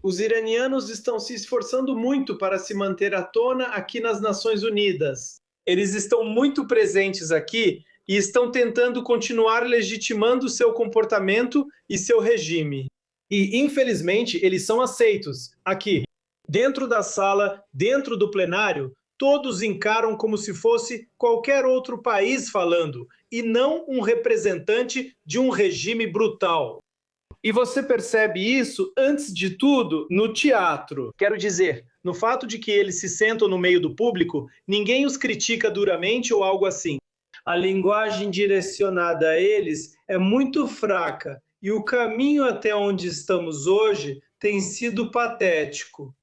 Os iranianos estão se esforçando muito para se manter à tona aqui nas Nações Unidas. Eles estão muito presentes aqui e estão tentando continuar legitimando seu comportamento e seu regime. E, infelizmente, eles são aceitos aqui. Dentro da sala, dentro do plenário, todos encaram como se fosse qualquer outro país falando, e não um representante de um regime brutal. E você percebe isso, antes de tudo, no teatro. Quero dizer, no fato de que eles se sentam no meio do público, ninguém os critica duramente ou algo assim. A linguagem direcionada a eles é muito fraca e o caminho até onde estamos hoje tem sido patético.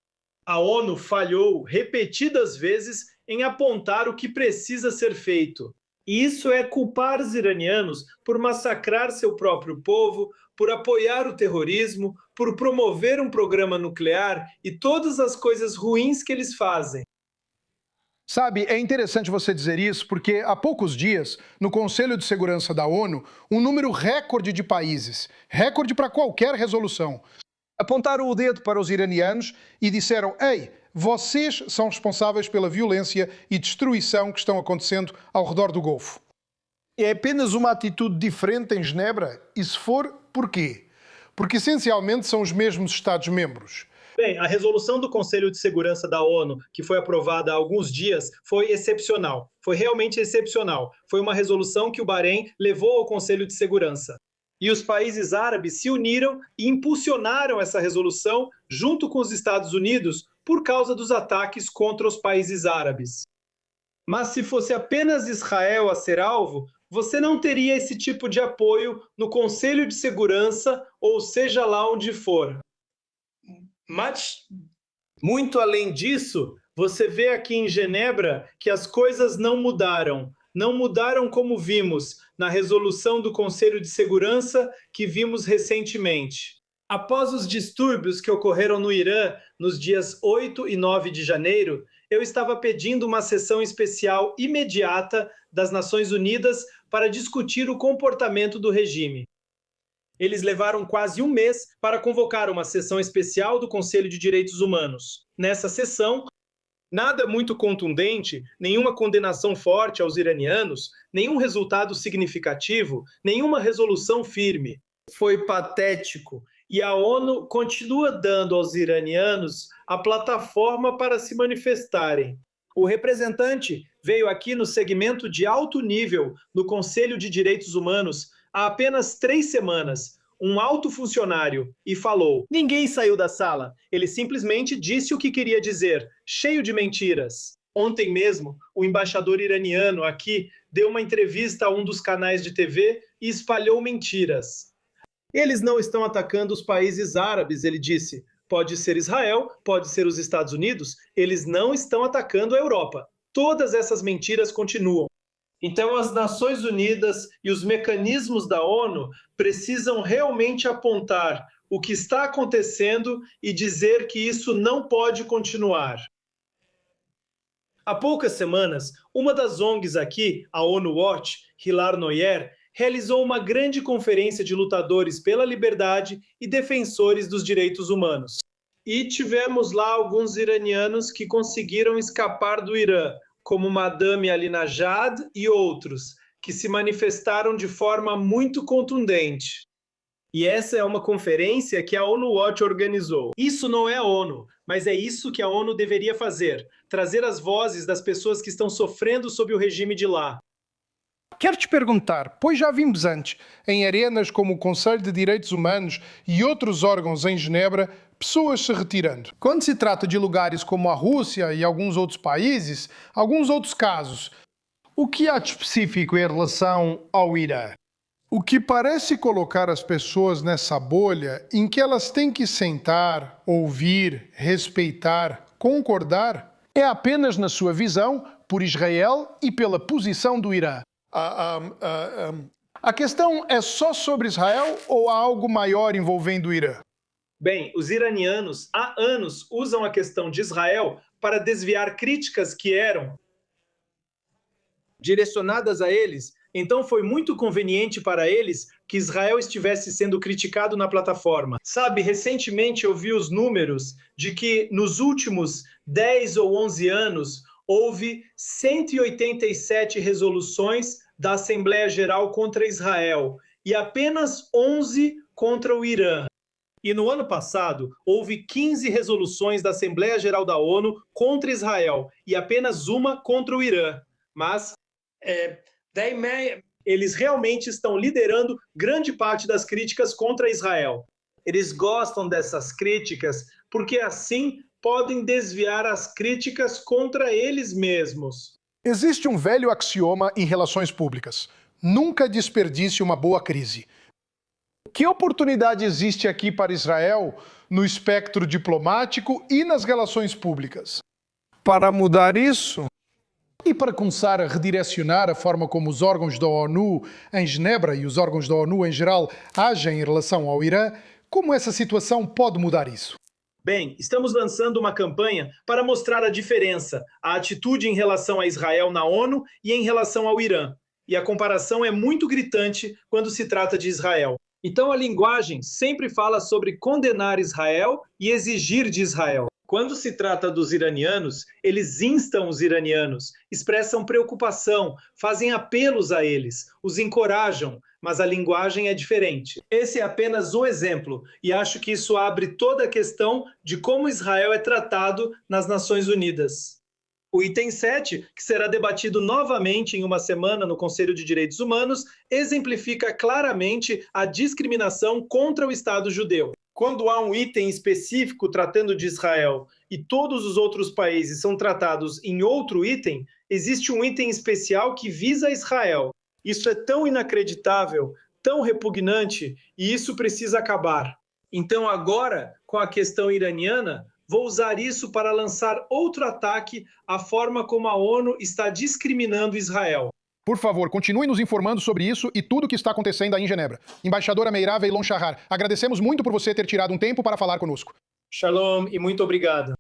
A ONU falhou repetidas vezes em apontar o que precisa ser feito. E isso é culpar os iranianos por massacrar seu próprio povo, por apoiar o terrorismo, por promover um programa nuclear e todas as coisas ruins que eles fazem. Sabe, é interessante você dizer isso porque há poucos dias, no Conselho de Segurança da ONU, um número recorde de países, recorde para qualquer resolução, apontaram o dedo para os iranianos e disseram: ei, vocês são responsáveis pela violência e destruição que estão acontecendo ao redor do Golfo. É apenas uma atitude diferente em Genebra? E se for, porquê? Porque essencialmente são os mesmos Estados-membros. Bem, a resolução do Conselho de Segurança da ONU, que foi aprovada há alguns dias, foi excepcional. Foi realmente excepcional. Foi uma resolução que o Bahrein levou ao Conselho de Segurança. E os países árabes se uniram e impulsionaram essa resolução junto com os Estados Unidos por causa dos ataques contra os países árabes. Mas se fosse apenas Israel a ser alvo, você não teria esse tipo de apoio no Conselho de Segurança, ou seja lá onde for. Mas, muito além disso, você vê aqui em Genebra que as coisas não mudaram. Não mudaram como vimos na resolução do Conselho de Segurança que vimos recentemente. Após os distúrbios que ocorreram no Irã nos dias 8 e 9 de janeiro, eu estava pedindo uma sessão especial imediata das Nações Unidas para discutir o comportamento do regime. Eles levaram quase um mês para convocar uma sessão especial do Conselho de Direitos Humanos. Nessa sessão, nada muito contundente, nenhuma condenação forte aos iranianos, nenhum resultado significativo, nenhuma resolução firme. Foi patético. E a ONU continua dando aos iranianos a plataforma para se manifestarem. O representante veio aqui no segmento de alto nível no Conselho de Direitos Humanos há apenas 3 semanas, um alto funcionário, e falou: ninguém saiu da sala, ele simplesmente disse o que queria dizer, cheio de mentiras. Ontem mesmo, o embaixador iraniano aqui deu uma entrevista a um dos canais de TV e espalhou mentiras. Eles não estão atacando os países árabes, ele disse. Pode ser Israel, pode ser os Estados Unidos, eles não estão atacando a Europa. Todas essas mentiras continuam. Então, as Nações Unidas e os mecanismos da ONU precisam realmente apontar o que está acontecendo e dizer que isso não pode continuar. Há poucas semanas, uma das ONGs aqui, a ONU Watch, Hilar Noyer, realizou uma grande conferência de lutadores pela liberdade e defensores dos direitos humanos. E tivemos lá alguns iranianos que conseguiram escapar do Irã, como Madame Alinejad e outros, que se manifestaram de forma muito contundente. E essa é uma conferência que a ONU Watch organizou. Isso não é a ONU, mas é isso que a ONU deveria fazer, trazer as vozes das pessoas que estão sofrendo sob o regime de lá. Quero te perguntar, pois já vimos antes, em arenas como o Conselho de Direitos Humanos e outros órgãos em Genebra, pessoas se retirando. Quando se trata de lugares como a Rússia e alguns outros países, alguns outros casos, o que há de específico em relação ao Irã? O que parece colocar as pessoas nessa bolha em que elas têm que sentar, ouvir, respeitar, concordar, é apenas na sua visão por Israel e pela posição do Irã. A questão é só sobre Israel ou há algo maior envolvendo o Irã? Bem, os iranianos há anos usam a questão de Israel para desviar críticas que eram direcionadas a eles Então foi muito conveniente para eles que Israel estivesse sendo criticado na plataforma. Sabe, recentemente eu vi os números de que nos últimos 10 ou 11 anos houve 187 resoluções da Assembleia Geral contra Israel e apenas 11 contra o Irã. E no ano passado, houve 15 resoluções da Assembleia Geral da ONU contra Israel e apenas uma contra o Irã. Mas eles realmente estão liderando grande parte das críticas contra Israel. Eles gostam dessas críticas porque assim podem desviar as críticas contra eles mesmos. Existe um velho axioma em relações públicas: nunca desperdice uma boa crise. Que oportunidade existe aqui para Israel no espectro diplomático e nas relações públicas? Para mudar isso, e para começar a redirecionar a forma como os órgãos da ONU em Genebra e os órgãos da ONU em geral agem em relação ao Irã, como essa situação pode mudar isso? Bem, estamos lançando uma campanha para mostrar a diferença, a atitude em relação a Israel na ONU e em relação ao Irã. E a comparação é muito gritante quando se trata de Israel. Então a linguagem sempre fala sobre condenar Israel e exigir de Israel. Quando se trata dos iranianos, eles instam os iranianos, expressam preocupação, fazem apelos a eles, os encorajam, mas a linguagem é diferente. Esse é apenas um exemplo, e acho que isso abre toda a questão de como Israel é tratado nas Nações Unidas. O item 7, que será debatido novamente em uma semana no Conselho de Direitos Humanos, exemplifica claramente a discriminação contra o Estado judeu. Quando há um item específico tratando de Israel e todos os outros países são tratados em outro item, existe um item especial que visa Israel. Isso é tão inacreditável, tão repugnante, e isso precisa acabar. Então agora, com a questão iraniana, vou usar isso para lançar outro ataque à forma como a ONU está discriminando Israel. Por favor, continue nos informando sobre isso e tudo o que está acontecendo aí em Genebra. Embaixadora Meirav Eilon Shahar, agradecemos muito por você ter tirado um tempo para falar conosco. Shalom e muito obrigado.